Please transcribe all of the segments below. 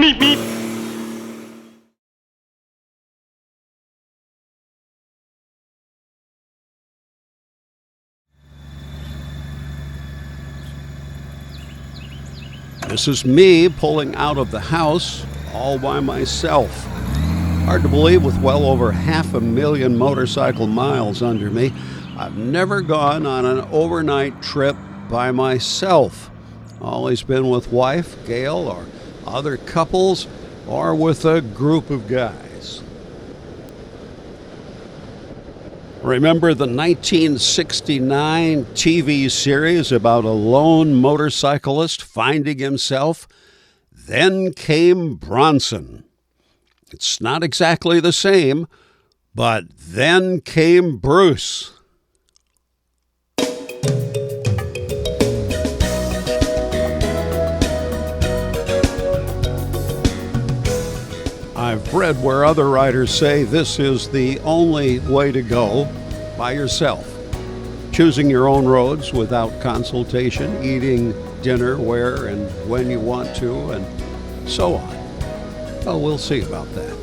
Meep, meep. This is me pulling out of the house all by myself. Hard to believe with well over 500,000 motorcycle miles under me. I've never gone on an overnight trip by myself. Always been with wife, Gail, or other couples, or with a group of guys. Remember the 1969 TV series about a lone motorcyclist finding himself? Then came Bronson. It's not exactly the same, but then came Bruce. I've read where other writers say this is the only way to go, by yourself. Choosing your own roads without consultation, eating dinner where and when you want to, and so on. Well, we'll see about that.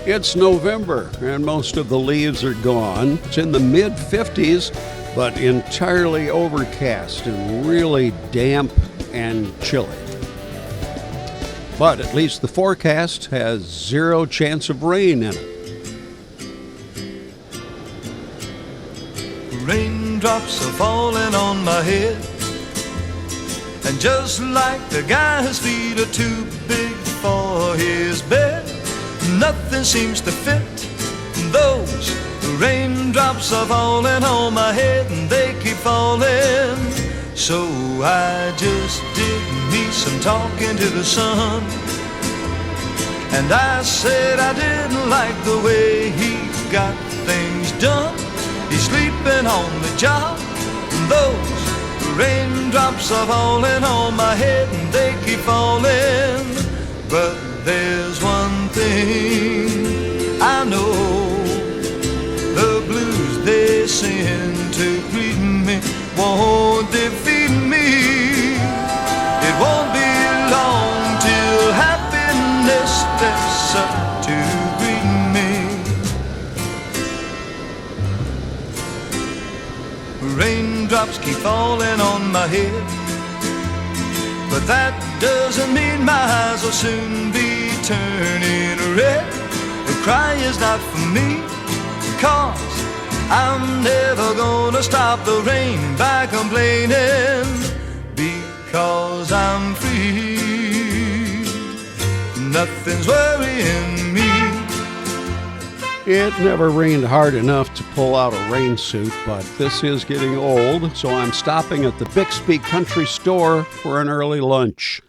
It's November, and most of the leaves are gone. It's in the mid-50s, but entirely overcast and really damp and chilly. But at least the forecast has 0 chance of rain in it. Raindrops are falling on my head, and just like the guy whose feet are too big for his bed, nothing seems to fit. Those raindrops are falling on my head, and they keep falling. So I just did me some talking to the sun, and I said I didn't like the way he got things done. He's sleeping on the job. Those raindrops are falling on my head, and they keep falling. But there's one thing I know, the blues they send to greet me won't defeat me. It won't be long till happiness steps up to greet me. Raindrops keep falling on my head, but that doesn't mean my eyes will soon be turning red. The cry is not for me, 'cause I'm never gonna stop the rain by complaining, because I'm free. Nothing's worrying me. It never rained hard enough to pull out a rain suit, but this is getting old, so I'm stopping at the Bixby Country Store for an early lunch.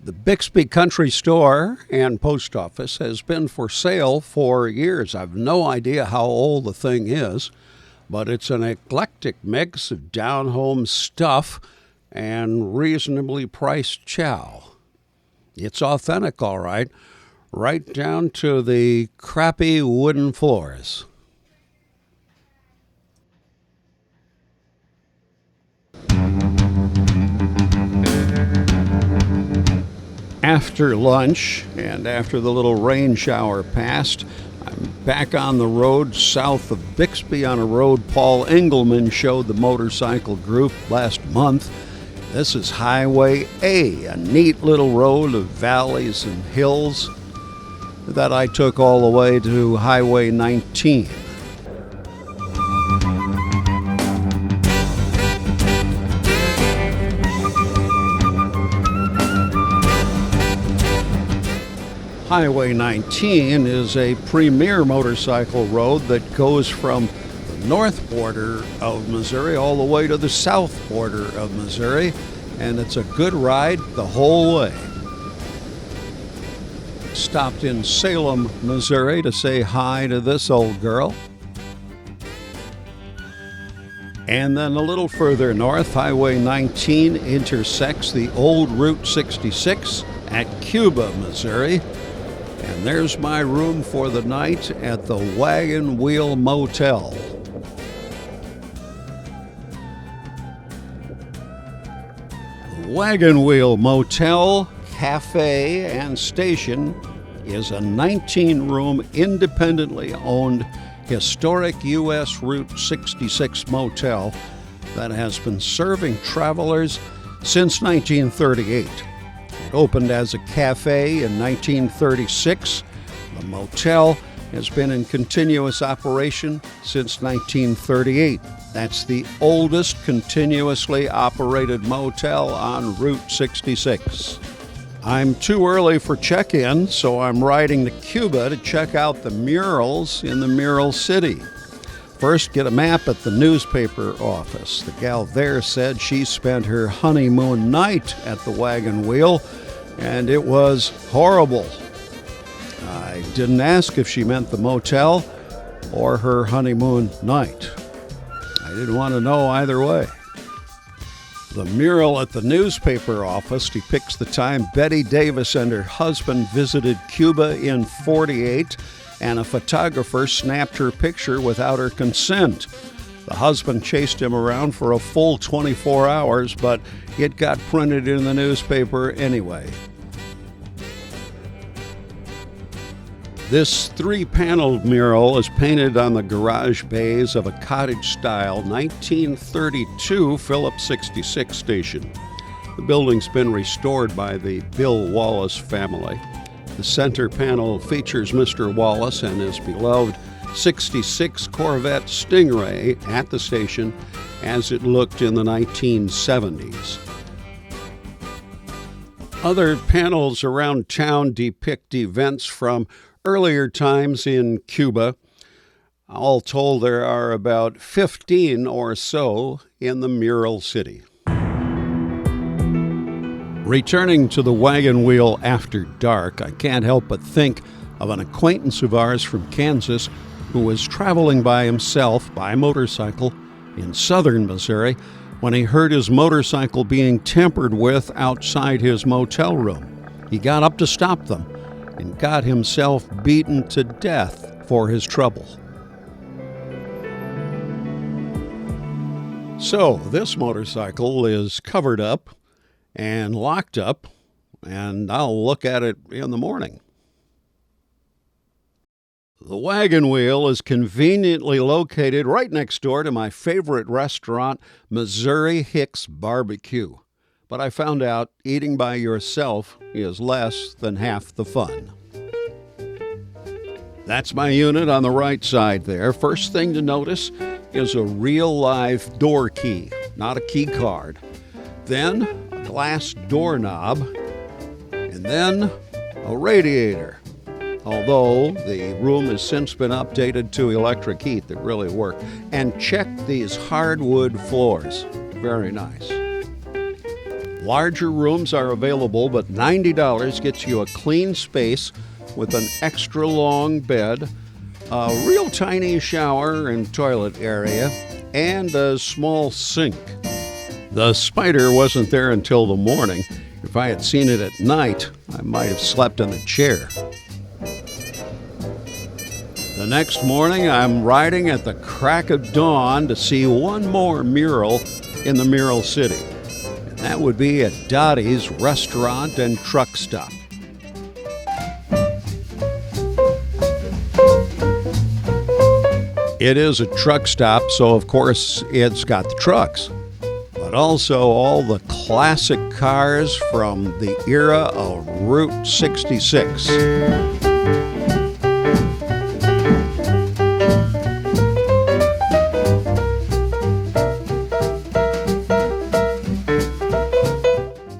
The Bixby Country Store and post office has been for sale for years. I've no idea how old the thing is, but it's an eclectic mix of down-home stuff and reasonably priced chow. It's authentic, all right down to the crappy wooden floors. After lunch, and after the little rain shower passed, I'm back on the road south of Bixby on a road Paul Engelman showed the motorcycle group last month. This is Highway A, a neat little road of valleys and hills that I took all the way to Highway 19. Highway 19 is a premier motorcycle road that goes from the north border of Missouri all the way to the south border of Missouri, and it's a good ride the whole way. Stopped in Salem, Missouri to say hi to this old girl. And then a little further north, Highway 19 intersects the old Route 66 at Cuba, Missouri. And there's my room for the night at the Wagon Wheel Motel. The Wagon Wheel Motel, Cafe, and Station is a 19-room, independently owned, historic U.S. Route 66 motel that has been serving travelers since 1938. It opened as a cafe in 1936. The motel has been in continuous operation since 1938. That's the oldest continuously operated motel on Route 66. I'm too early for check-in, so I'm riding to Cuba to check out the murals in the Mural City. First, get a map at the newspaper office. The gal there said she spent her honeymoon night at the Wagon Wheel, and it was horrible. I didn't ask if she meant the motel or her honeymoon night. I didn't want to know either way. The mural at the newspaper office depicts the time Betty Davis and her husband visited Cuba in '48, and a photographer snapped her picture without her consent. The husband chased him around for a full 24 hours, but it got printed in the newspaper anyway. This 3-paneled mural is painted on the garage bays of a cottage-style 1932 Phillips 66 station. The building's been restored by the Bill Wallace family. The center panel features Mr. Wallace and his beloved 66 Corvette Stingray at the station as it looked in the 1970s. Other panels around town depict events from earlier times in Cuba. All told, there are about 15 or so in the Mural City. Returning to the Wagon Wheel after dark, I can't help but think of an acquaintance of ours from Kansas who was traveling by himself by motorcycle in southern Missouri when he heard his motorcycle being tampered with outside his motel room. He got up to stop them and got himself beaten to death for his trouble. So this motorcycle is covered up and locked up, and I'll look at it in the morning. The Wagon Wheel is conveniently located right next door to my favorite restaurant, Missouri Hicks Barbecue. But I found out eating by yourself is less than half the fun. That's my unit on the right side there. First thing to notice is a real live door key, not a key card. Then a glass doorknob, and then a radiator. Although the room has since been updated to electric heat that really work. And check these hardwood floors. Very nice. Larger rooms are available, but $90 gets you a clean space with an extra long bed, a real tiny shower and toilet area, and a small sink. The spider wasn't there until the morning. If I had seen it at night, I might have slept in a chair. The next morning, I'm riding at the crack of dawn to see one more mural in the Mural City. And that would be at Dottie's Restaurant and Truck Stop. It is a truck stop, so of course it's got the trucks, but also all the classic cars from the era of Route 66.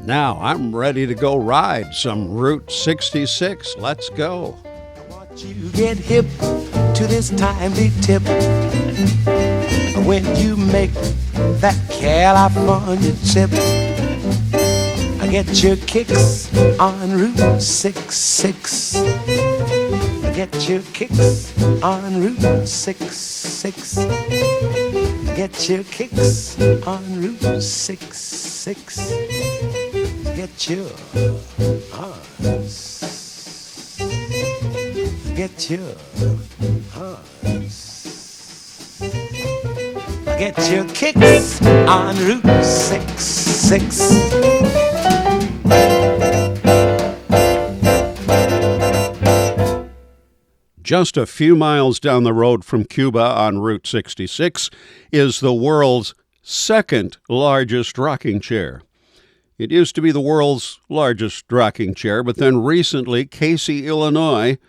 Now I'm ready to go ride some Route 66. Let's go. I want you to get hip to this timely tip. When you make that California trip, I get your kicks on Route 66. Get your kicks on Route 66. Get your kicks on Route 66. Get your hearts. Get your hearts. Get your kicks on Route 66. Just a few miles down the road from Cuba on Route 66 is the world's second largest rocking chair. It used to be the world's largest rocking chair, but then recently Casey, Illinois,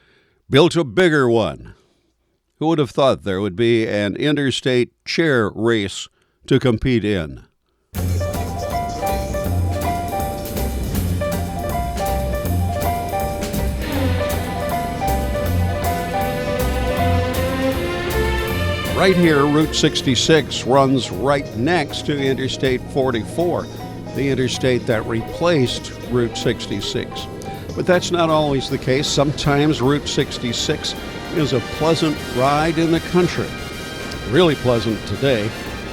built a bigger one. Who would have thought there would be an interstate chair race to compete in? Right here, Route 66 runs right next to Interstate 44, the interstate that replaced Route 66. But that's not always the case. Sometimes Route 66 is a pleasant ride in the country. Really pleasant today,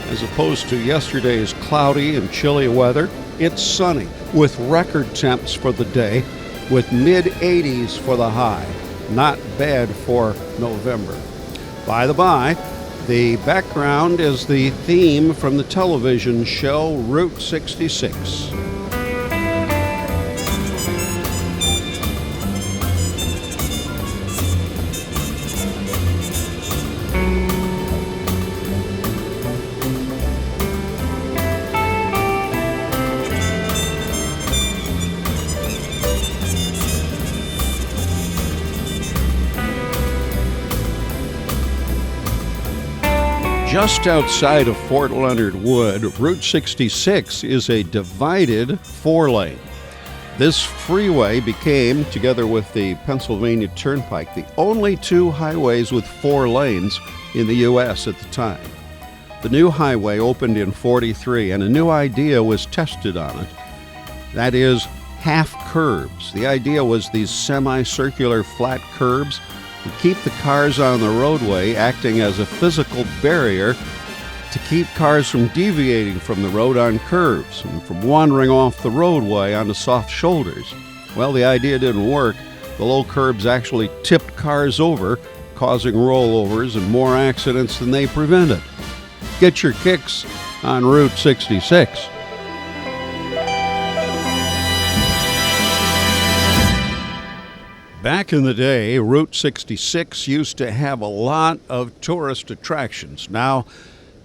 as opposed to yesterday's cloudy and chilly weather. It's sunny with record temps for the day, with mid-80s for the high. Not bad for November. By the by, the background is the theme from the television show Route 66. Just outside of Fort Leonard Wood, Route 66 is a divided four-lane. This freeway became, together with the Pennsylvania Turnpike, the only two highways with four lanes in the U.S. at the time. The new highway opened in '43, and a new idea was tested on it. That is, half curbs. The idea was these semicircular flat curbs would keep the cars on the roadway, acting as a physical barrier to keep cars from deviating from the road on curves and from wandering off the roadway onto soft shoulders. Well, the idea didn't work. The low curbs actually tipped cars over, causing rollovers and more accidents than they prevented. Get your kicks on Route 66. Back in the day, Route 66 used to have a lot of tourist attractions. Now,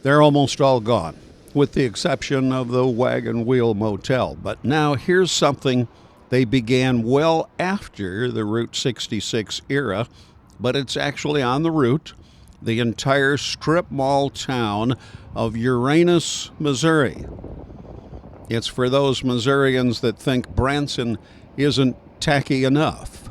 they're almost all gone, with the exception of the Wagon Wheel motel. But now here's something they began well after the Route 66 era, but it's actually on the route, the entire strip mall town of Uranus, Missouri. It's for those Missourians that think Branson isn't tacky enough.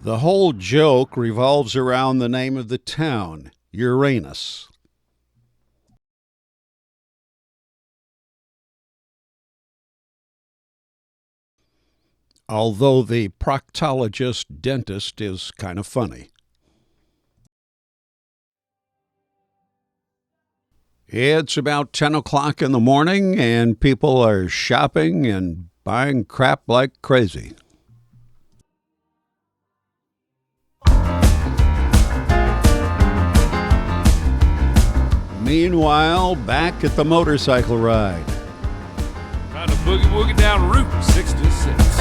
The whole joke revolves around the name of the town, Uranus. Although the proctologist dentist is kind of funny. It's about 10 o'clock in the morning, and people are shopping and buying crap like crazy. Meanwhile, back at the motorcycle ride. Trying to boogie-woogie down Route 66.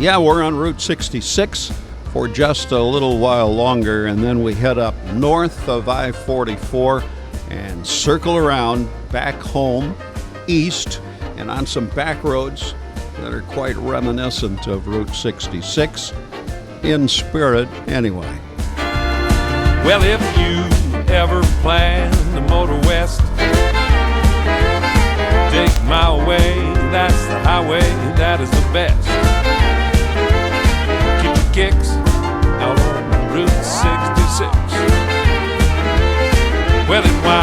Yeah, we're on Route 66 for just a little while longer, and then we head up north of I-44 and circle around back home, east, and on some back roads that are quite reminiscent of Route 66, in spirit anyway. Well, if you ever plan to motor west, take my way, that's the highway, that is the best. Keep your kicks out on Route 66. Well, it winds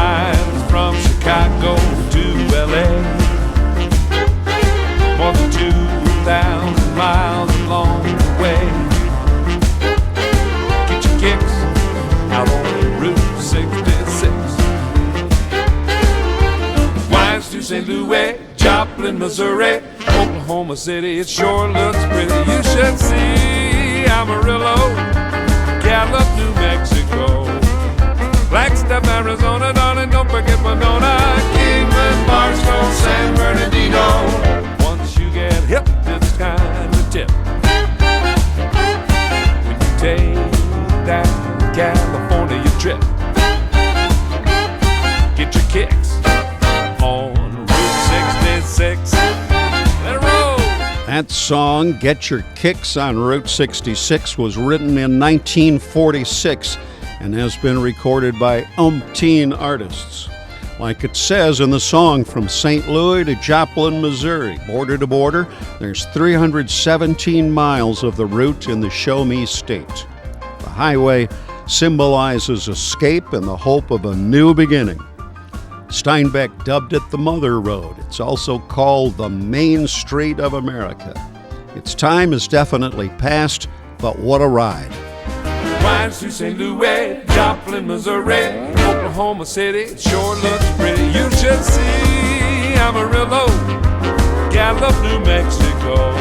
2,000 miles along the way. Get your kicks out on Route 66. Winds to St. Louis, Joplin, Missouri, Oklahoma City, it sure looks pretty. You should see Amarillo, Gallup, New Mexico, Flagstaff, Arizona, darling, don't forget Winona, Kingman, Barstow, San Bernardino. Once you get hip to this kind of tip, when you take that California trip, get your kicks on Route 66. Let it roll. That song, Get Your Kicks on Route 66, was written in 1946 and has been recorded by umpteen artists. Like it says in the song, from St. Louis to Joplin, Missouri, border to border, there's 317 miles of the route in the Show Me State. The highway symbolizes escape and the hope of a new beginning. Steinbeck dubbed it the Mother Road. It's also called the Main Street of America. Its time is definitely past, but what a ride. Winds to St. Louis, Joplin, Missouri, Oklahoma City, it sure looks pretty. You should see Amarillo, Gallup, New Mexico,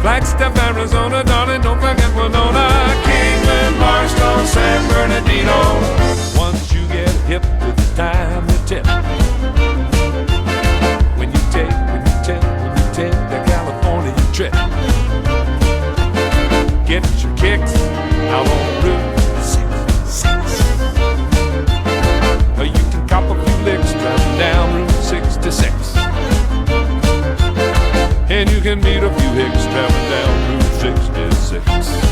Flagstaff, Arizona, darling, don't forget Winona, Kingman, Barstow, San Bernardino. Once you get hip to the time to tip, when you take the California trip, get your kicks out on Route 66. Or you can cop a few licks driving down Route 66. And you can meet a few hicks driving down Route 66.